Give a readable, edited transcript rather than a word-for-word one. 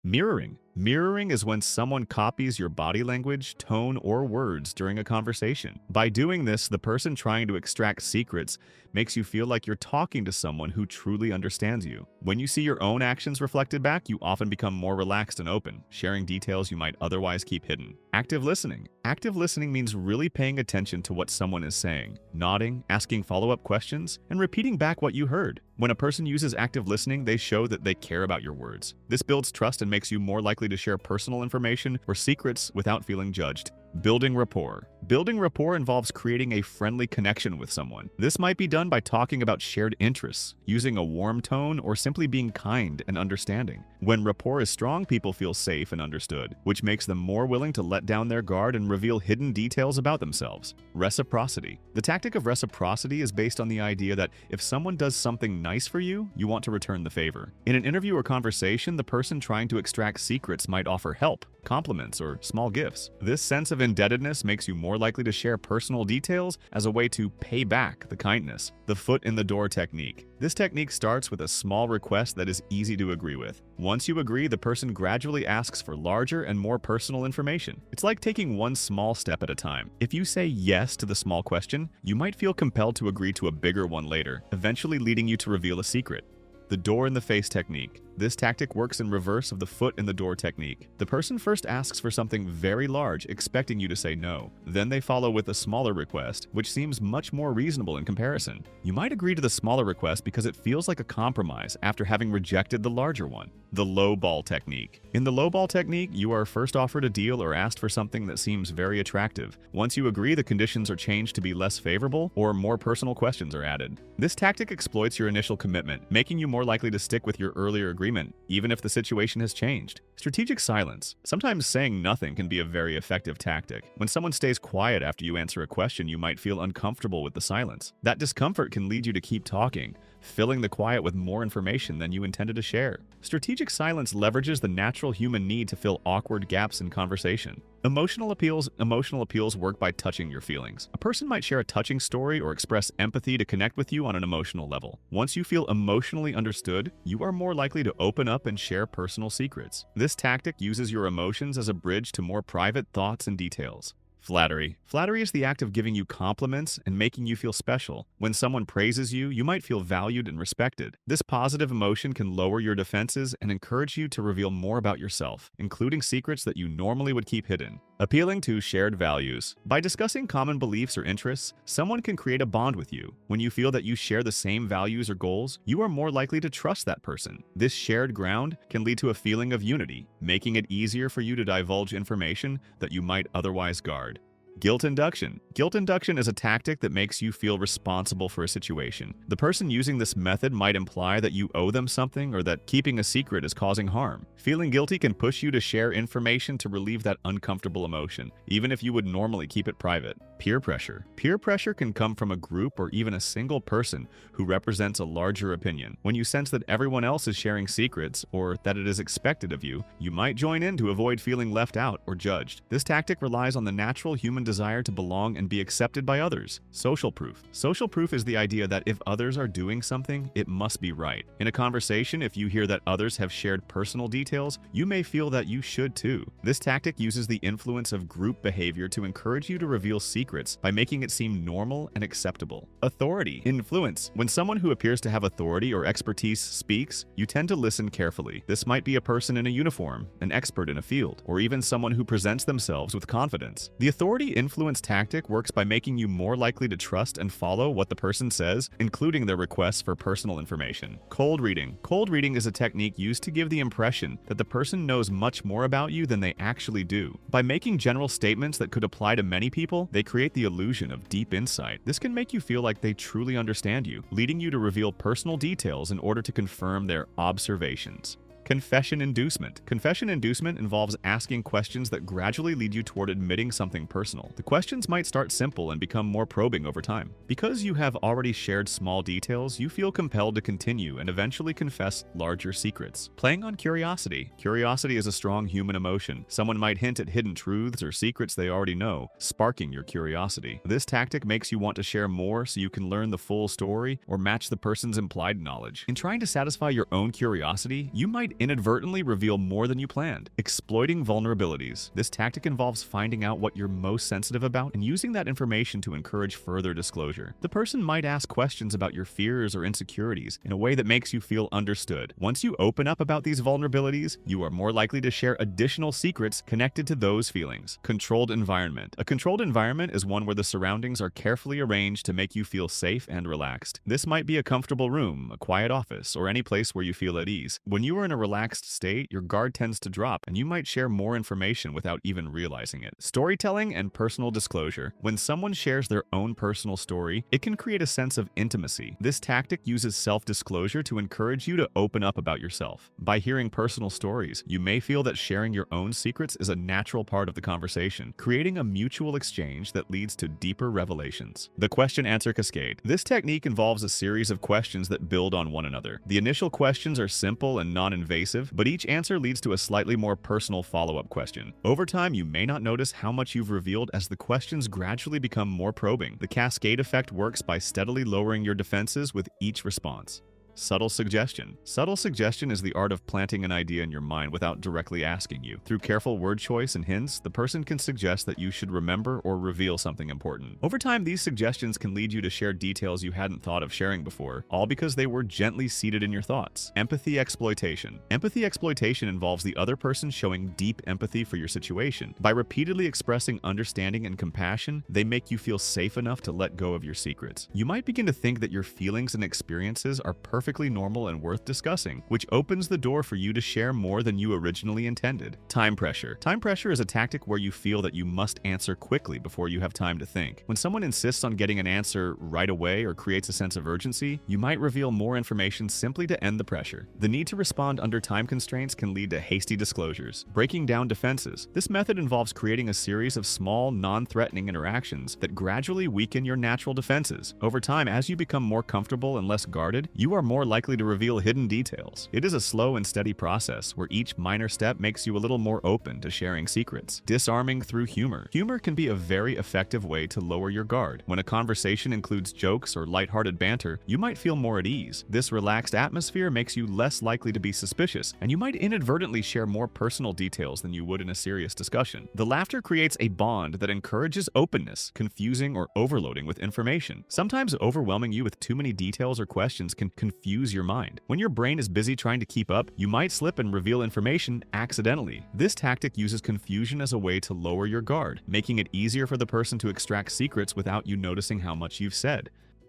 Mirroring. Mirroring is when someone copies your body language, tone, or words during a conversation. By doing this, the person trying to extract secrets makes you feel like you're talking to someone who truly understands you. When you see your own actions reflected back, you often become more relaxed and open, sharing details you might otherwise keep hidden. Active listening. Active listening means really paying attention to what someone is saying, nodding, asking follow-up questions, and repeating back what you heard. When a person uses active listening, they show that they care about your words. This builds trust and makes you more likely to share personal information or secrets without feeling judged. Building rapport. Building rapport involves creating a friendly connection with someone. This might be done by talking about shared interests, using a warm tone, or simply being kind and understanding. When rapport is strong, people feel safe and understood, which makes them more willing to let down their guard and reveal hidden details about themselves. Reciprocity. The tactic of reciprocity is based on the idea that if someone does something nice for you, you want to return the favor. In an interview or conversation, the person trying to extract secrets might offer help, compliments, or small gifts. This sense of indebtedness makes you more likely to share personal details as a way to pay back the kindness. The foot in the door technique. This technique starts with a small request that is easy to agree with. Once you agree, the person gradually asks for larger and more personal information. It's like taking one small step at a time. If you say yes to the small question, you might feel compelled to agree to a bigger one later, eventually leading you to reveal a secret. The door in the face technique. This tactic works in reverse of the foot in the door technique. The person first asks for something very large, expecting you to say no. Then they follow with a smaller request, which seems much more reasonable in comparison. You might agree to the smaller request because it feels like a compromise after having rejected the larger one. The low ball technique. In the low ball technique, you are first offered a deal or asked for something that seems very attractive. Once you agree, the conditions are changed to be less favorable or more personal questions are added. This tactic exploits your initial commitment, making you more likely to stick with your earlier agreement, even if the situation has changed. Strategic silence. Sometimes saying nothing can be a very effective tactic. When someone stays quiet after you answer a question, you might feel uncomfortable with the silence. That discomfort can lead you to keep talking, filling the quiet with more information than you intended to share. Strategic silence leverages the natural human need to fill awkward gaps in conversation. Emotional appeals. Emotional appeals work by touching your feelings. A person might share a touching story or express empathy to connect with you on an emotional level. Once you feel emotionally understood, you are more likely to open up and share personal secrets. This tactic uses your emotions as a bridge to more private thoughts and details. Flattery. Flattery is the act of giving you compliments and making you feel special. When someone praises you, you might feel valued and respected. This positive emotion can lower your defenses and encourage you to reveal more about yourself, including secrets that you normally would keep hidden. Appealing to shared values. By discussing common beliefs or interests, someone can create a bond with you. When you feel that you share the same values or goals, you are more likely to trust that person. This shared ground can lead to a feeling of unity, making it easier for you to divulge information that you might otherwise guard. Guilt induction. Guilt induction is a tactic that makes you feel responsible for a situation. The person using this method might imply that you owe them something or that keeping a secret is causing harm. Feeling guilty can push you to share information to relieve that uncomfortable emotion, even if you would normally keep it private. Peer pressure. Peer pressure can come from a group or even a single person who represents a larger opinion. When you sense that everyone else is sharing secrets or that it is expected of you, you might join in to avoid feeling left out or judged. This tactic relies on the natural human desire to belong and be accepted by others. Social proof. Social proof is the idea that if others are doing something, it must be right. In a conversation, if you hear that others have shared personal details, you may feel that you should too. This tactic uses the influence of group behavior to encourage you to reveal secrets by making it seem normal and acceptable. Authority. Influence. When someone who appears to have authority or expertise speaks, you tend to listen carefully. This might be a person in a uniform, an expert in a field, or even someone who presents themselves with confidence. The authority influence tactic works by making you more likely to trust and follow what the person says, including their requests for personal information. Cold reading. Cold reading is a technique used to give the impression that the person knows much more about you than they actually do. By making general statements that could apply to many people, they create the illusion of deep insight. This can make you feel like they truly understand you, leading you to reveal personal details in order to confirm their observations. Confession inducement. Confession inducement involves asking questions that gradually lead you toward admitting something personal. The questions might start simple and become more probing over time. Because you have already shared small details, you feel compelled to continue and eventually confess larger secrets. Playing on curiosity. Curiosity is a strong human emotion. Someone might hint at hidden truths or secrets they already know, sparking your curiosity. This tactic makes you want to share more so you can learn the full story or match the person's implied knowledge. In trying to satisfy your own curiosity, you might inadvertently reveal more than you planned. Exploiting vulnerabilities. This tactic involves finding out what you're most sensitive about and using that information to encourage further disclosure. The person might ask questions about your fears or insecurities in a way that makes you feel understood. Once you open up about these vulnerabilities, you are more likely to share additional secrets connected to those feelings. Controlled environment. A controlled environment is one where the surroundings are carefully arranged to make you feel safe and relaxed. This might be a comfortable room, a quiet office, or any place where you feel at ease. When you are in a relaxed state, your guard tends to drop, and you might share more information without even realizing it. Storytelling and personal disclosure. When someone shares their own personal story, it can create a sense of intimacy. This tactic uses self-disclosure to encourage you to open up about yourself. By hearing personal stories, you may feel that sharing your own secrets is a natural part of the conversation, creating a mutual exchange that leads to deeper revelations. The question-answer cascade. This technique involves a series of questions that build on one another. The initial questions are simple and non-invasive, but each answer leads to a slightly more personal follow-up question. Over time, you may not notice how much you've revealed as the questions gradually become more probing. The cascade effect works by steadily lowering your defenses with each response. Subtle suggestion. Subtle suggestion is the art of planting an idea in your mind without directly asking you. Through careful word choice and hints, the person can suggest that you should remember or reveal something important. Over time, these suggestions can lead you to share details you hadn't thought of sharing before, all because they were gently seated in your thoughts. Empathy exploitation. Empathy exploitation involves the other person showing deep empathy for your situation. By repeatedly expressing understanding and compassion, they make you feel safe enough to let go of your secrets. You might begin to think that your feelings and experiences are perfectly normal and worth discussing, which opens the door for you to share more than you originally intended. Time pressure. Time pressure is a tactic where you feel that you must answer quickly before you have time to think. When someone insists on getting an answer right away or creates a sense of urgency, you might reveal more information simply to end the pressure. The need to respond under time constraints can lead to hasty disclosures. Breaking down defenses. This method involves creating a series of small, non-threatening interactions that gradually weaken your natural defenses. Over time, as you become more comfortable and less guarded, you are more likely to reveal hidden details. It is a slow and steady process where each minor step makes you a little more open to sharing secrets. Disarming through humor. Humor can be a very effective way to lower your guard. When a conversation includes jokes or lighthearted banter, you might feel more at ease. This relaxed atmosphere makes you less likely to be suspicious, and you might inadvertently share more personal details than you would in a serious discussion. The laughter creates a bond that encourages openness, confusing or overloading with information. Sometimes overwhelming you with too many details or questions can confuse your mind. When your brain is busy trying to keep up, you might slip and reveal information accidentally. This tactic uses confusion as a way to lower your guard, making it easier for the person to extract secrets without you noticing how much you've said.